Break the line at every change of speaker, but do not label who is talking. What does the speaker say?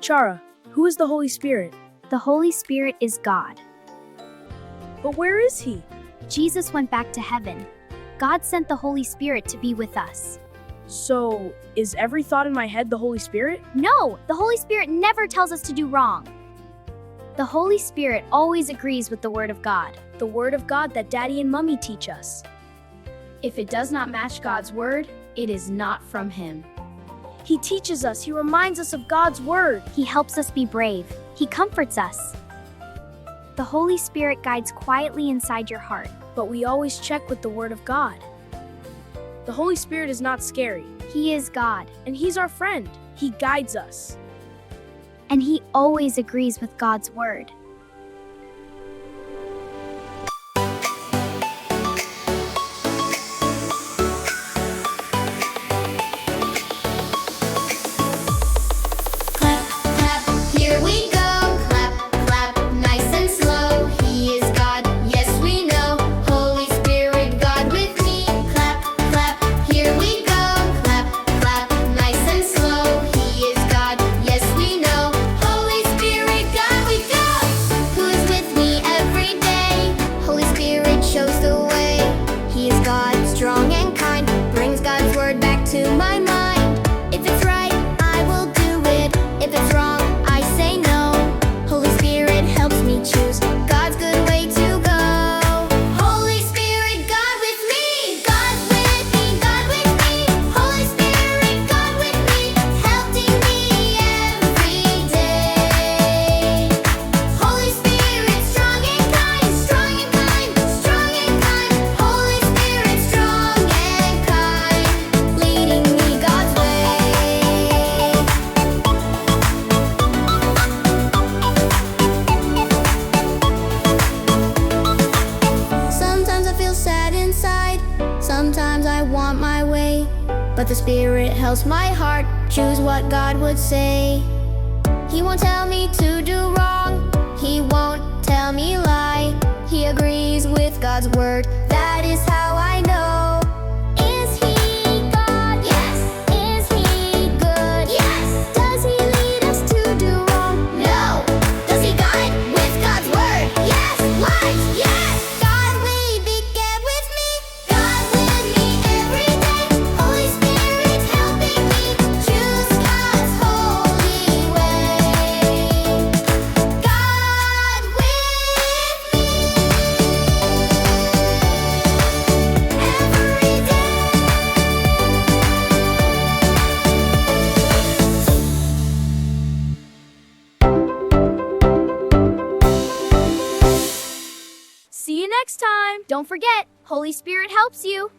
Chara, who is the Holy Spirit?
The Holy Spirit is God.
But where is he?
Jesus went back to heaven. God sent the Holy Spirit to be with us.
So, is every thought in my head the Holy Spirit?
No, the Holy Spirit never tells us to do wrong. The Holy Spirit always agrees with the Word of God.
The Word of God that Daddy and Mummy teach us.
If it does not match God's Word, it is not from Him.
He teaches us, he reminds us of God's Word.
He helps us be brave. He comforts us. The Holy Spirit guides quietly inside your heart.
But we always check with the Word of God. The Holy Spirit is not scary.
He is God,
And he's our friend. He guides us.
and He always agrees with God's Word.
Clap, clap, here we go. Clap, clap, nice and slow. He is God, yes we know. Holy Spirit, God with me. Clap, clap, here we go. Clap, clap, nice and slow. He is God, yes we know. Holy Spirit, God we go. Who is with me every day? Holy Spirit shows the way. He is God, strong and kind. Brings God's word back to my mind. If it's right, I will do it. If it's wrong, I say no. Holy Spirit helps me choose God's good way to go. Holy Spirit, God with me. God with me, God with me. Holy Spirit, God with me. Helping me every day. Holy Spirit, strong and kind. Strong and kind. Strong and kind. Holy Spirit, strong and kind. Leading me God's way. Sometimes I feel sad inside, sometimes I want my way. But the Spirit helps my heart choose what God would say. He won't tell me to do wrong, He won't tell me lie. He agrees with God's word, that is how I know. Is He God? Yes. Is He good? Yes. Does He lead us to do wrong? No. Does He guide with God's word? Yes. Life? Yes. God we begin with me. God with me every day. Holy Spirit helping me choose God's holy way. God with me every day.
See you next time.
Don't forget, Holy Spirit helps you.